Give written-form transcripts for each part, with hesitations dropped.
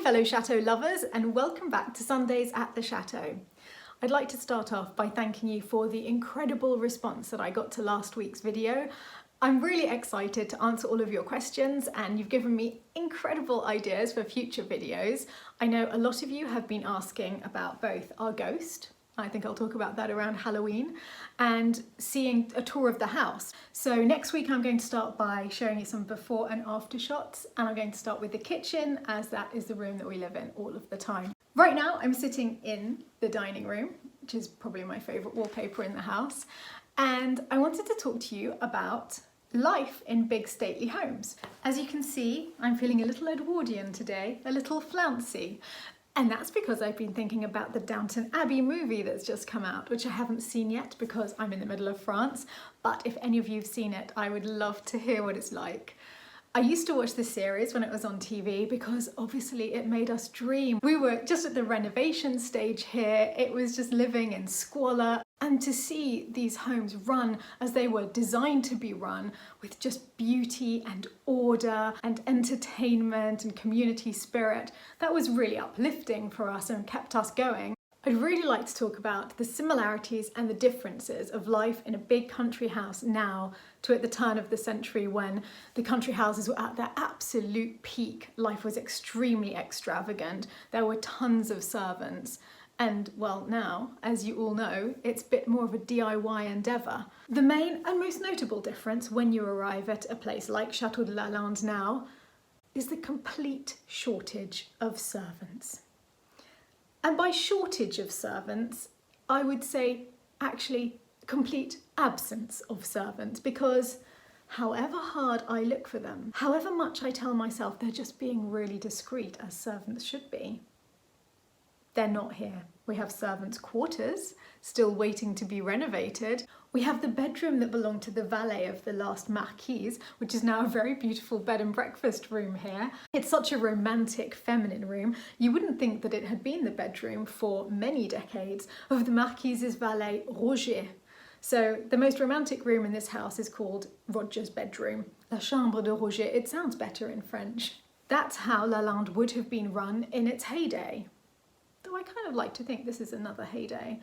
fellow Chateau lovers, and welcome back to Sundays at the Chateau. I'd like to start off by thanking you for the incredible response that I got to last week's video. I'm really excited to answer all of your questions, and you've given me incredible ideas for future videos. I know a lot of you have been asking about both our ghost, I think I'll talk about that around Halloween, and seeing a tour of the house. So next week I'm going to start by showing you some before and after shots, and I'm going to start with the kitchen as that is the room that we live in all of the time. Right now I'm sitting in the dining room, which is probably my favourite wallpaper in the house, and I wanted to talk to you about life in big stately homes. As you can see, I'm feeling a little Edwardian today, a little flouncy. And that's because I've been thinking about the Downton Abbey movie that's just come out, which I haven't seen yet because I'm in the middle of France. But if any of you have seen it, I would love to hear what it's like. I used to watch this series when it was on TV because obviously it made us dream. We were just at the renovation stage here. It was just living in squalor. And to see these homes run as they were designed to be run, with just beauty and order and entertainment and community spirit, that was really uplifting for us and kept us going. I'd really like to talk about the similarities and the differences of life in a big country house now to at the turn of the century, when the country houses were at their absolute peak. Life was extremely extravagant. There were tons of servants. And well, now, as you all know, it's a bit more of a DIY endeavour. The main and most notable difference when you arrive at a place like Chateau de Lalande now is the complete shortage of servants. And by shortage of servants, I would say actually complete absence of servants, because however hard I look for them, however much I tell myself they're just being really discreet as servants should be, they're not here. We have servants' quarters still waiting to be renovated. We have the bedroom that belonged to the valet of the last marquise, which is now a very beautiful bed and breakfast room here. It's such a romantic, feminine room. You wouldn't think that it had been the bedroom for many decades of the marquise's valet, Roger. So the most romantic room in this house is called Roger's bedroom, La Chambre de Roger. It sounds better in French. That's how Lalande would have been run in its heyday. Though I kind of like to think this is another heyday,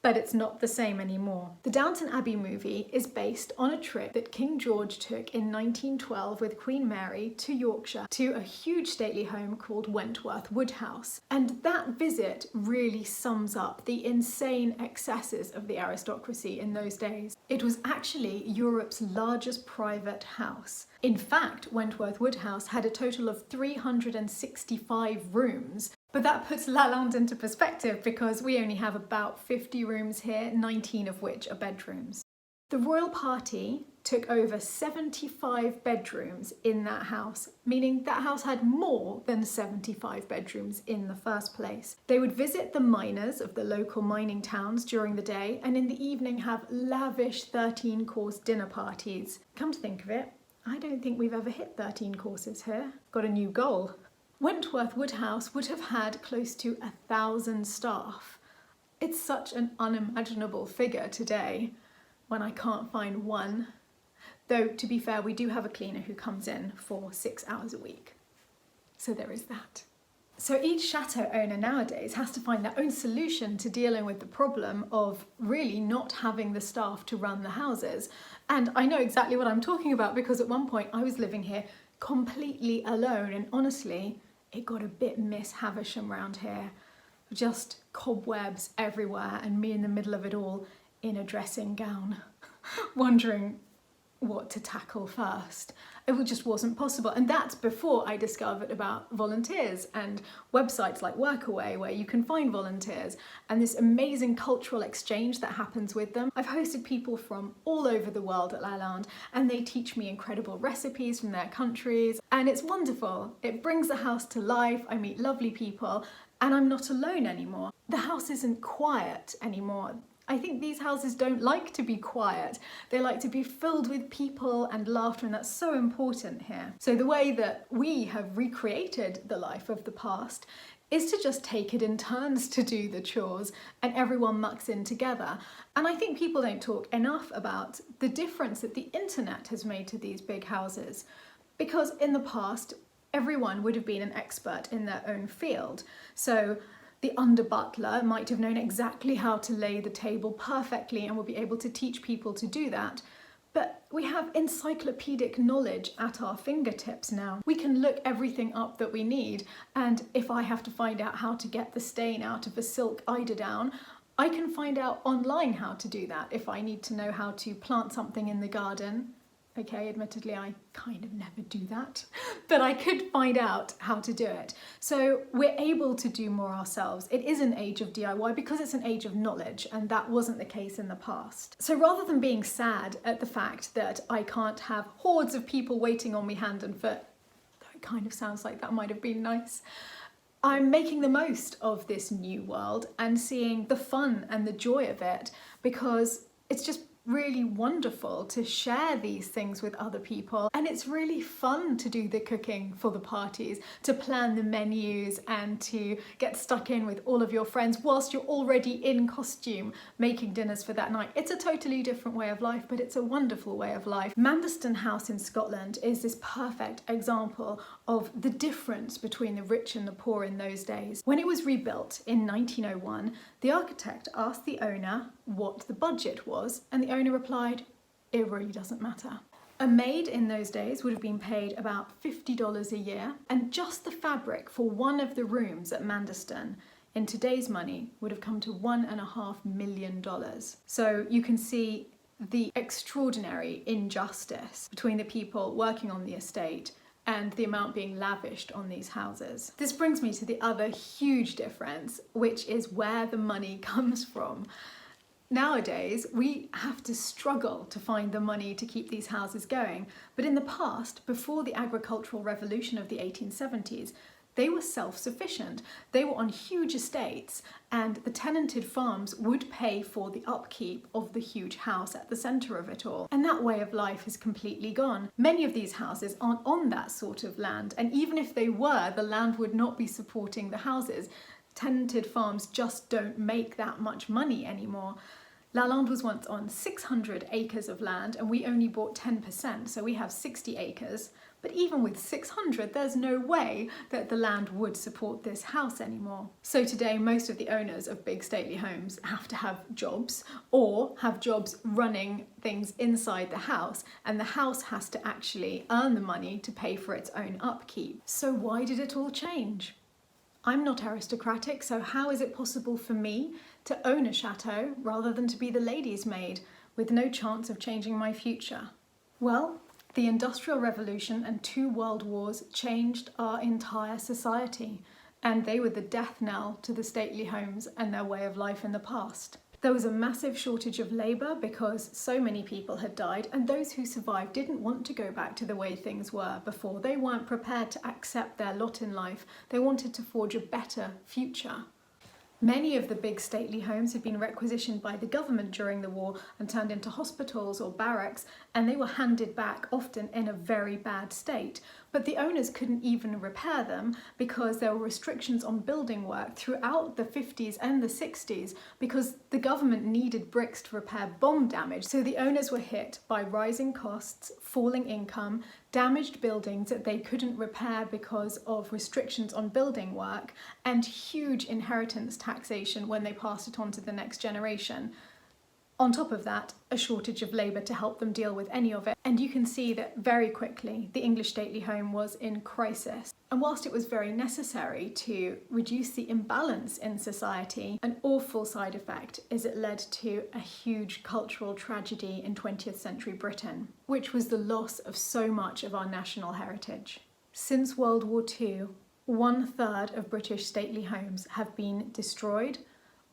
but it's not the same anymore. The Downton Abbey movie is based on a trip that King George took in 1912 with Queen Mary to Yorkshire to a huge stately home called Wentworth Woodhouse. And that visit really sums up the insane excesses of the aristocracy in those days. It was actually Europe's largest private house. In fact, Wentworth Woodhouse had a total of 365 rooms. But that puts Lalande into perspective because we only have about 50 rooms here, 19 of which are bedrooms. The royal party took over 75 bedrooms in that house, meaning that house had more than 75 bedrooms in the first place. They would visit the miners of the local mining towns during the day, and in the evening have lavish 13-course dinner parties. Come to think of it, I don't think we've ever hit 13 courses here. Got a new goal. Wentworth Woodhouse would have had close to 1,000 staff. It's such an unimaginable figure today when I can't find one. Though, to be fair, we do have a cleaner who comes in for 6 hours a week. So there is that. So each chateau owner nowadays has to find their own solution to dealing with the problem of really not having the staff to run the houses. And I know exactly what I'm talking about because at one point I was living here completely alone, and honestly, it got a bit Miss Havisham around here. Just cobwebs everywhere and me in the middle of it all in a dressing gown, wondering what to tackle first. It just wasn't possible. And that's before I discovered about volunteers and websites like Workaway where you can find volunteers and this amazing cultural exchange that happens with them. I've hosted people from all over the world at Lalande, and they teach me incredible recipes from their countries, and it's wonderful. It brings the house to life. I meet lovely people and I'm not alone anymore. The house isn't quiet anymore. I think these houses don't like to be quiet. They like to be filled with people and laughter, and that's so important here. So the way that we have recreated the life of the past is to just take it in turns to do the chores, and everyone mucks in together. And I think people don't talk enough about the difference that the internet has made to these big houses. Because in the past, Everyone would have been an expert in their own field. So the under butler might have known exactly how to lay the table perfectly and would be able to teach people to do that. But we have encyclopedic knowledge at our fingertips now. We can look everything up that we need, and if I have to find out how to get the stain out of a silk eiderdown, I can find out online how to do that. If I need to know how to plant something in the garden, okay, admittedly I kind of never do that, but I could find out how to do it. So we're able to do more ourselves. It is an age of DIY because it's an age of knowledge, and that wasn't the case in the past. So rather than being sad at the fact that I can't have hordes of people waiting on me hand and foot, though it kind of sounds like that might have been nice, I'm making the most of this new world and seeing the fun and the joy of it, because it's just really wonderful to share these things with other people, and it's really fun to do the cooking for the parties, to plan the menus and to get stuck in with all of your friends whilst you're already in costume making dinners for that night. It's a totally different way of life, but it's a wonderful way of life. Manderston House in Scotland is this perfect example of the difference between the rich and the poor in those days. When it was rebuilt in 1901, the architect asked the owner what the budget was, and the owner replied, "It really doesn't matter." A maid in those days would have been paid about $50 a year, and just the fabric for one of the rooms at Manderston in today's money would have come to $1.5 million. So you can see the extraordinary injustice between the people working on the estate and the amount being lavished on these houses. This brings me to the other huge difference, which is where the money comes from. Nowadays, we have to struggle to find the money to keep these houses going. But in the past, before the agricultural revolution of the 1870s, they were self-sufficient. They were on huge estates, and the tenanted farms would pay for the upkeep of the huge house at the centre of it all. And that way of life is completely gone. Many of these houses aren't on that sort of land, and even if they were, the land would not be supporting the houses. Tenanted farms just don't make that much money anymore. Lalande was once on 600 acres of land, and we only bought 10%, so we have 60 acres. But even with 600, there's no way that the land would support this house anymore. So today, most of the owners of big stately homes have to have jobs, or have jobs running things inside the house, and the house has to actually earn the money to pay for its own upkeep. So why did it all change? I'm not aristocratic, so how is it possible for me to own a chateau rather than to be the lady's maid with no chance of changing my future? Well, the Industrial Revolution and 2 world wars changed our entire society, and they were the death knell to the stately homes and their way of life in the past. There was a massive shortage of labour because so many people had died, and those who survived didn't want to go back to the way things were before. They weren't prepared to accept their lot in life. They wanted to forge a better future. Many of the big stately homes had been requisitioned by the government during the war and turned into hospitals or barracks, and they were handed back, often in a very bad state. But the owners couldn't even repair them because there were restrictions on building work throughout the 50s and the 60s because the government needed bricks to repair bomb damage. So the owners were hit by rising costs, falling income, damaged buildings that they couldn't repair because of restrictions on building work, and huge inheritance taxation when they passed it on to the next generation. On top of that, a shortage of labour to help them deal with any of it. And you can see that very quickly the English stately home was in crisis. And whilst it was very necessary to reduce the imbalance in society, an awful side effect is it led to a huge cultural tragedy in 20th century Britain, which was the loss of so much of our national heritage. Since World War II, 1/3 of British stately homes have been destroyed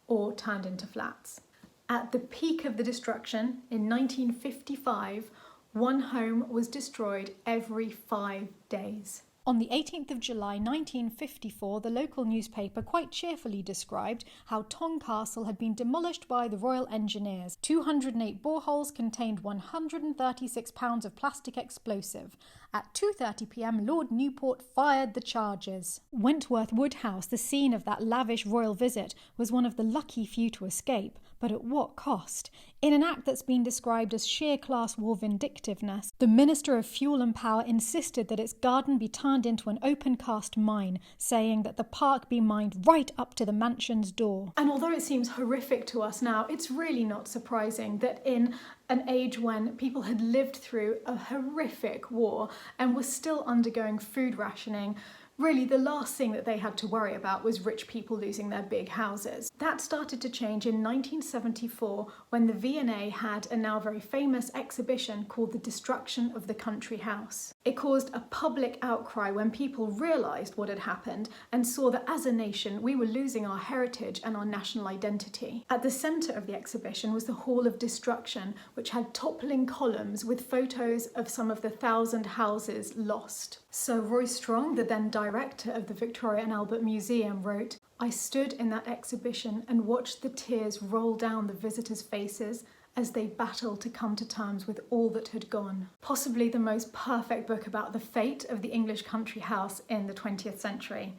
or turned into flats. At the peak of the destruction, in 1955, one home was destroyed every 5 days. On the 18th of July 1954, the local newspaper quite cheerfully described how Tong Castle had been demolished by the Royal Engineers. 208 boreholes contained 136 pounds of plastic explosive. At 2:30 p.m, Lord Newport fired the charges. Wentworth Wood House, the scene of that lavish royal visit, was one of the lucky few to escape, but at what cost? In an act that's been described as sheer class war vindictiveness, the Minister of Fuel and Power insisted that its garden be turned into an open-cast mine, saying that the park be mined right up to the mansion's door. And although it seems horrific to us now, it's really not surprising that in an age when people had lived through a horrific war and were still undergoing food rationing, really, the last thing that they had to worry about was rich people losing their big houses. That started to change in 1974 when the V&A had a now very famous exhibition called The Destruction of the Country House. It caused a public outcry when people realised what had happened and saw that as a nation we were losing our heritage and our national identity. At the centre of the exhibition was the Hall of Destruction, which had toppling columns with photos of some of the 1,000 houses lost. So Roy Strong, the then director of the Victoria and Albert Museum, wrote, "I stood in that exhibition and watched the tears roll down the visitors' faces as they battled to come to terms with all that had gone." Possibly the most perfect book about the fate of the English country house in the 20th century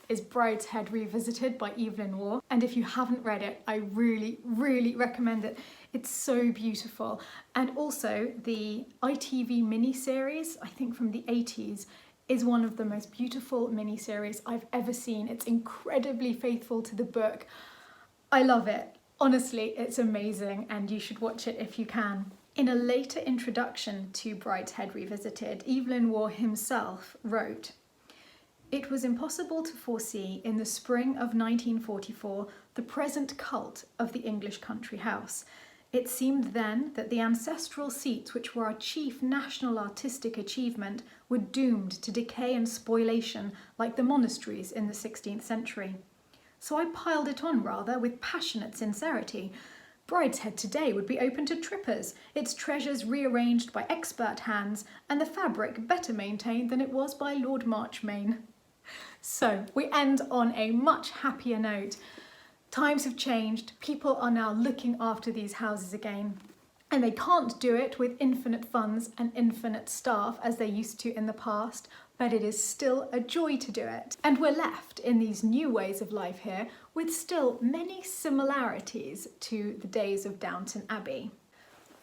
is Brideshead Revisited by Evelyn Waugh. And if you haven't read it, I really, really recommend it. It's so beautiful. And also the ITV miniseries, I think from the 80s, is one of the most beautiful miniseries I've ever seen. It's incredibly faithful to the book. I love it. Honestly, it's amazing and you should watch it if you can. In a later introduction to Brideshead Revisited, Evelyn Waugh himself wrote, "It was impossible to foresee in the spring of 1944 the present cult of the English country house. It seemed then that the ancestral seats which were our chief national artistic achievement were doomed to decay and spoliation like the monasteries in the 16th century. So I piled it on rather with passionate sincerity. Brideshead today would be open to trippers, its treasures rearranged by expert hands and the fabric better maintained than it was by Lord Marchmain." So we end on a much happier note. Times have changed, people are now looking after these houses again, and they can't do it with infinite funds and infinite staff as they used to in the past, but it is still a joy to do it. And we're left in these new ways of life here with still many similarities to the days of Downton Abbey.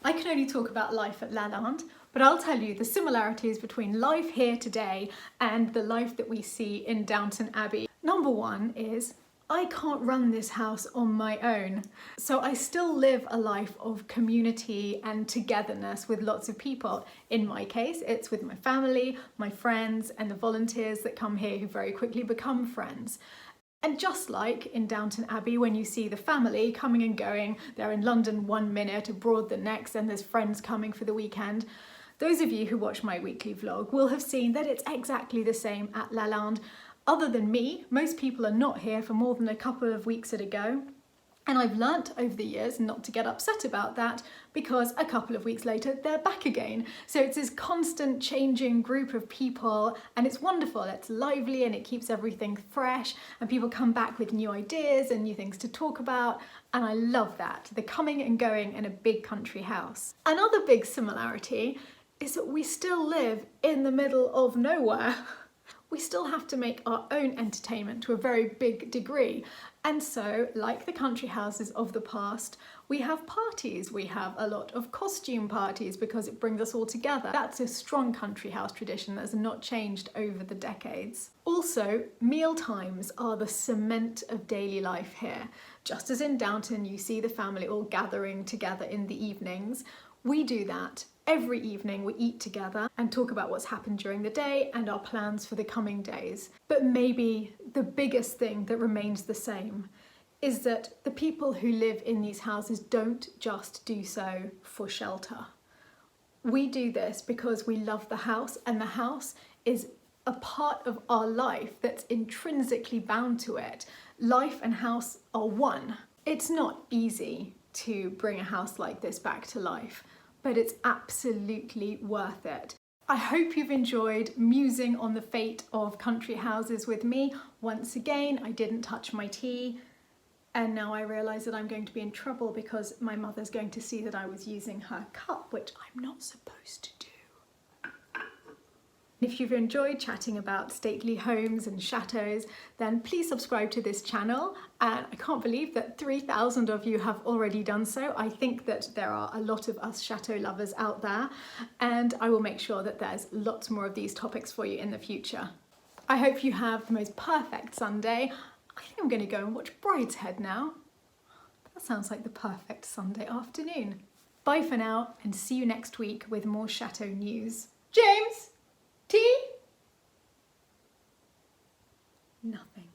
I can only talk about life at Lalande, but I'll tell you the similarities between life here today and the life that we see in Downton Abbey. Number one is I can't run this house on my own. So I still live a life of community and togetherness with lots of people. In my case, it's with my family, my friends, and the volunteers that come here who very quickly become friends. And just like in Downton Abbey, when you see the family coming and going, they're in London one minute, abroad the next, and there's friends coming for the weekend. Those of you who watch my weekly vlog will have seen that it's exactly the same at Lalande. Other than me, most people are not here for more than a couple of weeks at a go. And I've learnt over the years not to get upset about that because a couple of weeks later they're back again. So it's this constant changing group of people and it's wonderful, it's lively and it keeps everything fresh and people come back with new ideas and new things to talk about, and I love that, the coming and going in a big country house. Another big similarity is that we still live in the middle of nowhere. We still have to make our own entertainment to a very big degree. And so, like the country houses of the past, we have parties. We have a lot of costume parties because it brings us all together. That's a strong country house tradition that's not changed over the decades. Also, meal times are the cement of daily life here. Just as in Downton, you see the family all gathering together in the evenings. We do that. Every evening we eat together and talk about what's happened during the day and our plans for the coming days. But maybe the biggest thing that remains the same is that the people who live in these houses don't just do so for shelter. We do this because we love the house, and the house is a part of our life that's intrinsically bound to it. Life and house are one. It's not easy to bring a house like this back to life, but it's absolutely worth it. I hope you've enjoyed musing on the fate of country houses with me. Once again, I didn't touch my tea, and now I realise that I'm going to be in trouble because my mother's going to see that I was using her cup, which I'm not supposed to do. If you've enjoyed chatting about stately homes and chateaux, then please subscribe to this channel. And I can't believe that 3,000 of you have already done so. I think that there are a lot of us chateau lovers out there, and I will make sure that there's lots more of these topics for you in the future. I hope you have the most perfect Sunday. I think I'm going to go and watch Brideshead now. That sounds like the perfect Sunday afternoon. Bye for now, and see you next week with more chateau news. James! Tea? Nothing.